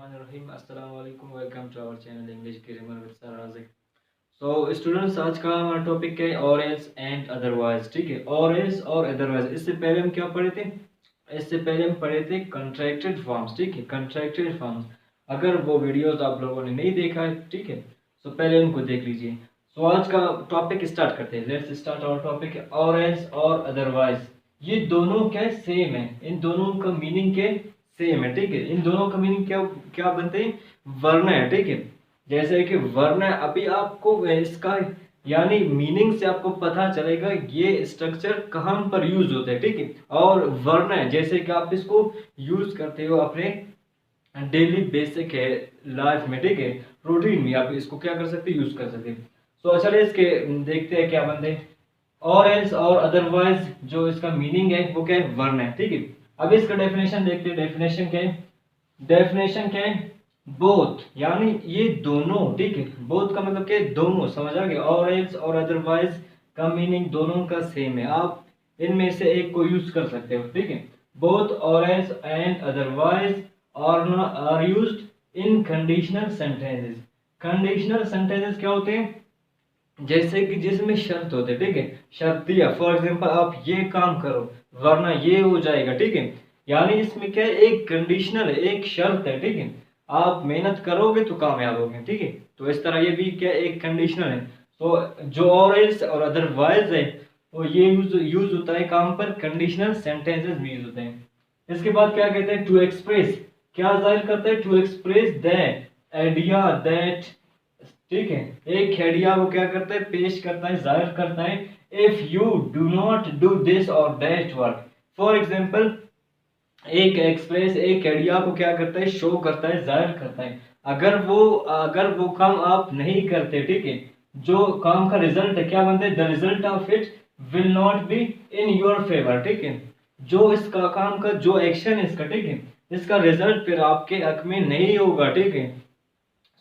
बिस्मिल्लाहिर्रहमानिर्रहीम अस्सलाम वालेकुम welcome to our channel English grammar with sir Raziq. So students, आज का हमारा टॉपिक है और एल्स एंड अदरवाइज। ठीक है, और एल्स और अदरवाइज। इससे पहले हम क्या पढ़े थे? इससे पहले हम पढ़े थे कंट्रैक्टेड फॉर्म्स। ठीक है, कंट्रैक्टेड फॉर्म्स। अगर वो वीडियोस आप लोगों ने नहीं देखा है, ठीक है, तो पहले उनको देख लीजिए। सो आज का टॉपिक स्टार्ट करते हैं। Let's start our topic. Or else और अदरवाइज, ये दोनों क्या सेम है? इन दोनों का मीनिंग क्या सेम है? ठीक है, इन दोनों का मीनिंग क्या क्या बनते हैं? वर्ण है। ठीक है, जैसे कि वर्ण है, अभी आपको इसका यानी मीनिंग से आपको पता चलेगा ये स्ट्रक्चर कहाँ पर यूज होते हैं। ठीक है, और वर्ण है जैसे कि आप इसको यूज करते हो अपने डेली बेसिक है लाइफ में। ठीक है, रूटीन में आप इसको क्या कर सकते हैं? यूज कर सकते हैं। तो चलिए इसके देखते हैं क्या बनते हैं। और एल्स और अदरवाइज जो इसका मीनिंग है वो क्या है? वर्ण है। ठीक है, अब इसका डेफिनेशन देखते हैं। डेफिनेशन क्या है? डेफिनेशन क्या है? बोथ, यानी ये दोनों। ठीक है, बोथ का मतलब क्या है? दोनों। समझ आ गया? और एल्स और अदरवाइज का मीनिंग दोनों का सेम है। आप इनमें से एक को यूज कर सकते हो। ठीक है, both or else and otherwise are used in conditional sentences. Conditional sentences क्या होते हैं? जैसे कि जिसमें शर्त होते। ठीक है, शर्त दिया, फॉर एग्जांपल आप ये काम करो वरना ये हो जाएगा। ठीक है, यानी इसमें क्या है? एक कंडीशनल है, एक शर्त है। ठीक है, आप मेहनत करोगे तो कामयाब होगे। ठीक है, तो इस तरह ये भी क्या एक कंडीशनल है। तो जो और एल्स और अदरवाइज है वो ये यूज होता है काम पर, कंडीशनल सेंटेंसेस में यूज होते हैं। इसके बाद क्या कहते हैं? टू एक्सप्रेस, क्या जाहिर करता है? To express that idea that. ठीक है, एक आइडिया को क्या करता है? पेश करता है, जाहिर करता है। If you do not do this और दैट वर्क, फॉर एग्जाम्पल एक एक्सप्रेस एक आइडिया को क्या करता है? शो करता है, जाहिर करता है। अगर वो काम आप नहीं करते, ठीक है, जो काम का रिजल्ट है क्या बनता है? The result of it will not be in your favour. ठीक है, जो इसका काम का जो एक्शन है इसका, ठीक है, इसका रिजल्ट फिर आपके हक में नहीं होगा। ठीक है,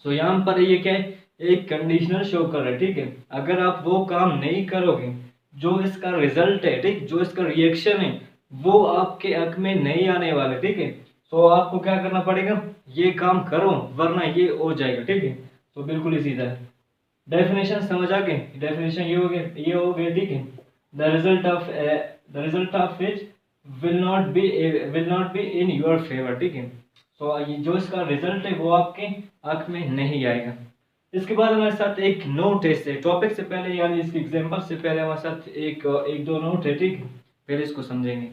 सो यहाँ पर ये क्या है? एक कंडीशनल शो कर रहा है। ठीक है, अगर आप वो काम नहीं करोगे जो इसका रिजल्ट है, ठीक, जो इसका रिएक्शन है वो आपके हक में नहीं आने वाले। ठीक है, तो आपको क्या करना पड़ेगा? ये काम करो वरना ये हो जाएगा। ठीक है, तो बिल्कुल ही सीधा है। डेफिनेशन समझ आ गए? डेफिनेशन ये हो गए। ठीक है, the result of it will not be in your favour. ठीक है, तो ये जो इसका रिजल्ट है वो आपके हक में नहीं आएगा। इसके बाद हमारे साथ एक नोट है इससे टॉपिक से पहले, यानी इसके एग्जांपल से पहले हमारे साथ एक दो नोट है। ठीक है, पहले इसको समझेंगे।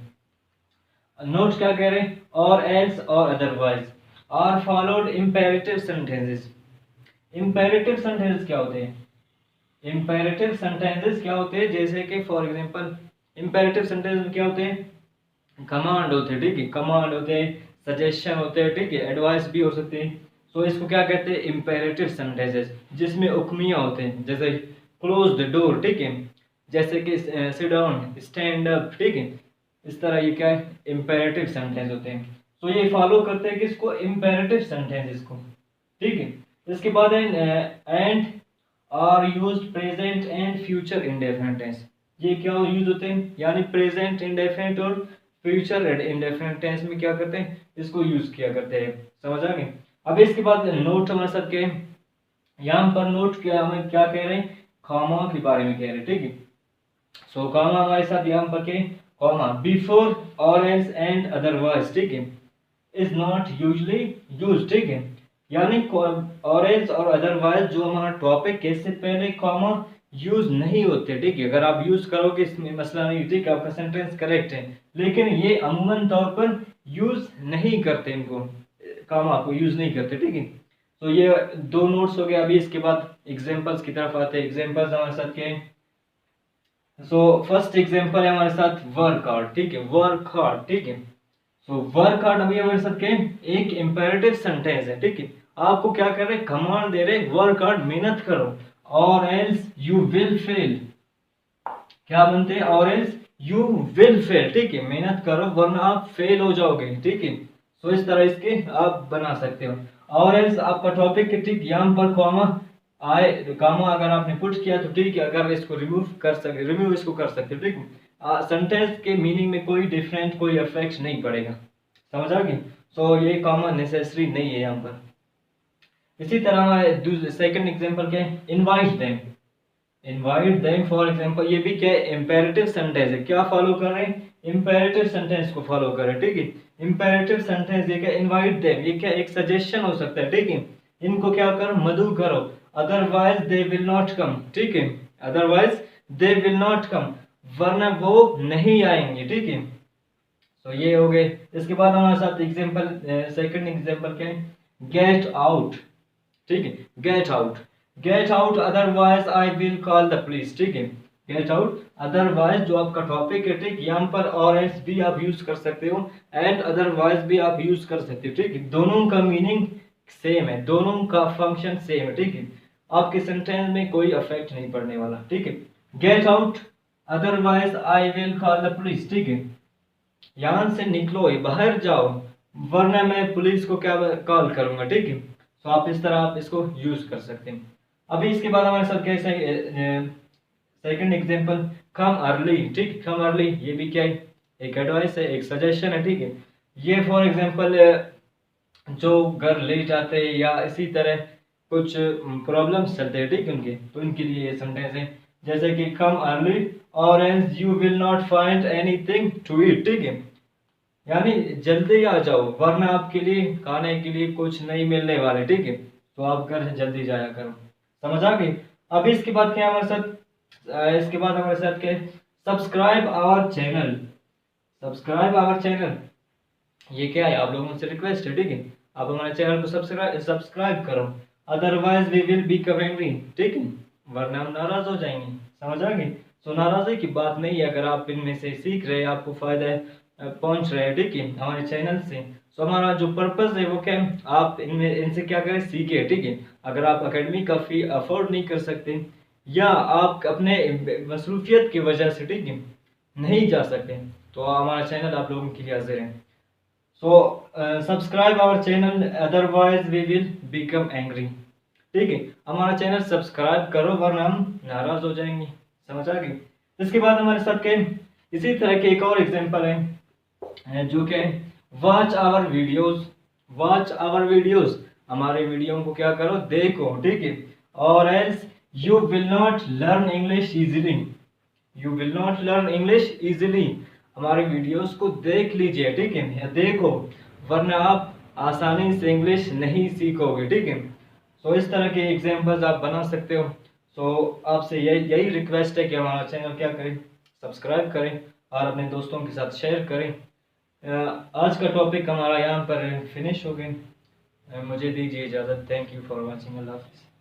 नोट क्या कह रहे हैं? और एल्स और otherwise are followed imperative sentences. Imperative sentences क्या होते हैं? इम्पेरेटिव सेंटेंसेस क्या होते हैं? जैसे कि फॉर एग्जांपल इम्पेरेटिव सेंटेंस क्या होते हैं? कमांड होते हैं। ठीक है, कमांड होते हैं, सजेशन होते हैं, ठीक है, एडवाइस भी हो सकते हैं। तो इसको क्या कहते हैं? इम्पेरेटिव सेंटेंसेस, जिसमें हुक्मियां होते हैं, जैसे क्लोज द डोर। ठीक है, जैसे कि सिट डाउन, स्टैंड अप। ठीक है, इस तरह ये क्या है? इम्पेरेटिव सेंटेंस होते हैं। तो ये फॉलो करते हैं किसको? इम्पेरेटिव सेंटेंसेस को। ठीक है, इसके बाद and are used present and future indefinite tense. ये क्या यूज होते हैं? यानी प्रेजेंट इंडेफिनिट और फ्यूचर इंडेफिनिट टेंस में क्या करते हैं? इसको यूज किया करते हैं। समझ आ गए? अब इसके बाद नोट हमारे साथ क्या है? यहाँ पर नोट क्या हमें क्या कह रहे हैं? कॉमा के बारे में कह रहे हैं। ठीक है, सो कॉमा हमारे साथ यहाँ पर क्या है? कॉमा बिफोर और एल्स एंड अदरवाइज, ठीक है, इज नॉट यूजली यूज। ठीक है, यानी और एल्स और अदरवाइज जो हमारा टॉपिक है इससे पहले कॉमा यूज नहीं होते। ठीक है, अगर आप यूज करोगे इसमें मसला नहीं। ठीक है, आपका सेंटेंस करेक्ट है, लेकिन ये अमूमन तौर पर यूज नहीं करते, इनको कॉमा को यूज नहीं करते। ठीक है, तो ये दो नोट्स हो गए। अभी इसके बाद एग्जांपल्स की तरफ आते हैं। एग्जांपल्स हमारे साथ क्या है? सो फर्स्ट एग्जांपल है हमारे साथ वर्क हार्ड। ठीक है, वर्क हार्ड। ठीक है, सो वर्क हार्ड अभी हमारे साथ क्या है? एक इंपेरेटिव सेंटेंस है। ठीक है, आपको क्या कर रहे हैं? कमांड दे रहे हैं, वर्क हार्ड, मेहनत करो, और एल्स यू विल फेल। क्या बनते हैं? Or else you will fail. ठीक है, मेहनत करो वरना आप फेल हो जाओगे। ठीक है, सो इस तरह इसके आप बना सकते हो। और एल्स आपका टॉपिक है, ठीक, यहाँ पर कॉमा आए, कॉमा अगर आपने पुट किया तो ठीक है, अगर इसको रिमूव इसको कर सकते हो। ठीक, सेंटेंस के मीनिंग में कोई डिफरेंट कोई इफेक्ट नहीं पड़ेगा। समझ आ गई? सो ये कॉमा नेसेसरी नहीं है यहाँ पर। इसी तरह सेकंड एग्जांपल क्या है, invite them. Invite them for example, ये भी क्या है, इंपेरेटिव सेंटेंस है। क्या फॉलो कर रहे हैं, इंपेरेटिव सेंटेंस को फॉलो कर रहे हैं, ठीक है। इंपेरेटिव सेंटेंस ये क्या, इनवाइट देम, ये क्या एक सजेशन हो सकता है, ठीक है। इनको क्या करो, मधु करो, otherwise they will not come, ठीक है। Otherwise they will not come, वरना वो नहीं आएंगे, ठीक है। तो ये हो गए। इसके बाद हमारे साथ एग्जांपल, सेकंड एग्जांपल क्या है, गेट आउट, ठीक है। Get out, get out otherwise I will call the police, ठीक है। गेट आउट अदरवाइज जो आपका टॉपिक है, ठीक, यहाँ पर और एल्स भी आप यूज कर सकते हो, एंड अदरवाइज भी आप यूज कर सकते हो, ठीक है। दोनों का मीनिंग सेम है, दोनों का फंक्शन सेम है, ठीक है। आपके सेंटेंस में कोई इफेक्ट नहीं पड़ने वाला, ठीक है। Get out otherwise I will call the police, ठीक है। यहाँ से निकलो, बाहर जाओ, वरना मैं पुलिस को क्या कॉल करूंगा, ठीक है। तो आप इस तरह आप इसको यूज कर सकते हैं। अभी इसके बाद हमारे साथ कैसे, सेकंड एग्जांपल, कम अर्ली, ठीक। कम अर्ली ये भी क्या है, एक एडवाइस है, एक सजेशन है, ठीक है। ये फॉर एग्जांपल जो घर लेट आते हैं या इसी तरह कुछ प्रॉब्लम्स चलते हैं, ठीक है, उनके, तो उनके लिए ये सेंटेंस है। जैसे कि come early or else you will not find anything to eat, ठीक है। यानी जल्दी आ जाओ, वरना आपके लिए खाने के लिए कुछ नहीं मिलने वाले, ठीक है। तो आप घर से जल्दी जाया करो। समझ आ गई। अभी इसके बाद क्या है हमारे साथ, इसके बाद हमारे साथ क्या है, subscribe our channel. Subscribe our channel ये क्या है, आप लोगों से रिक्वेस्ट है, ठीक है। आप हमारे चैनल को सब्सक्राइब करो, otherwise we will be commentary, ठीक है, वरना हम नाराज हो जाएंगे। समझ आ गई। तो नाराजगी की बात नहीं है, अगर आप इनमें से सीख रहे हैं, आपको फायदा है, पहुंच रहे हैं, ठीक है, हमारे चैनल से। तो हमारा जो पर्पस है वो क्या है, आप इनमें इनसे क्या करें, सीखे, ठीक है। अगर आप एकेडमी का फी अफोर्ड नहीं कर सकते या आप अपने मसरूफियत की वजह से, ठीक है, नहीं जा सकते, तो हमारा चैनल आप लोगों के लिए हाजिर है। So subscribe our channel otherwise we will become angry, ठीक है। हमारा चैनल सब्सक्राइब करो, वरना हम नाराज हो जाएंगे। समझ आ गई। इसके बाद हमारे साथ के इसी तरह के एक और एग्जांपल है, जो कि watch our videos. Watch our videos, हमारे वीडियो को क्या करो, देखो, ठीक है। Or else you will not learn English easily, you will not learn English easily, हमारे वीडियोस को देख लीजिए, ठीक है, या देखो, वरना आप आसानी से इंग्लिश नहीं सीखोगे, ठीक है। सो इस तरह के एग्जांपल्स आप बना सकते हो। सो आपसे यही रिक्वेस्ट है कि हमारा चैनल क्या करें, सब्सक्राइब करें और अपने दोस्तों के साथ शेयर करें। आज का टॉपिक हमारा यहाँ पर फिनिश हो गया। मुझे दीजिए इजाज़त। Thank you for watching. अल्लाह हाफिज़।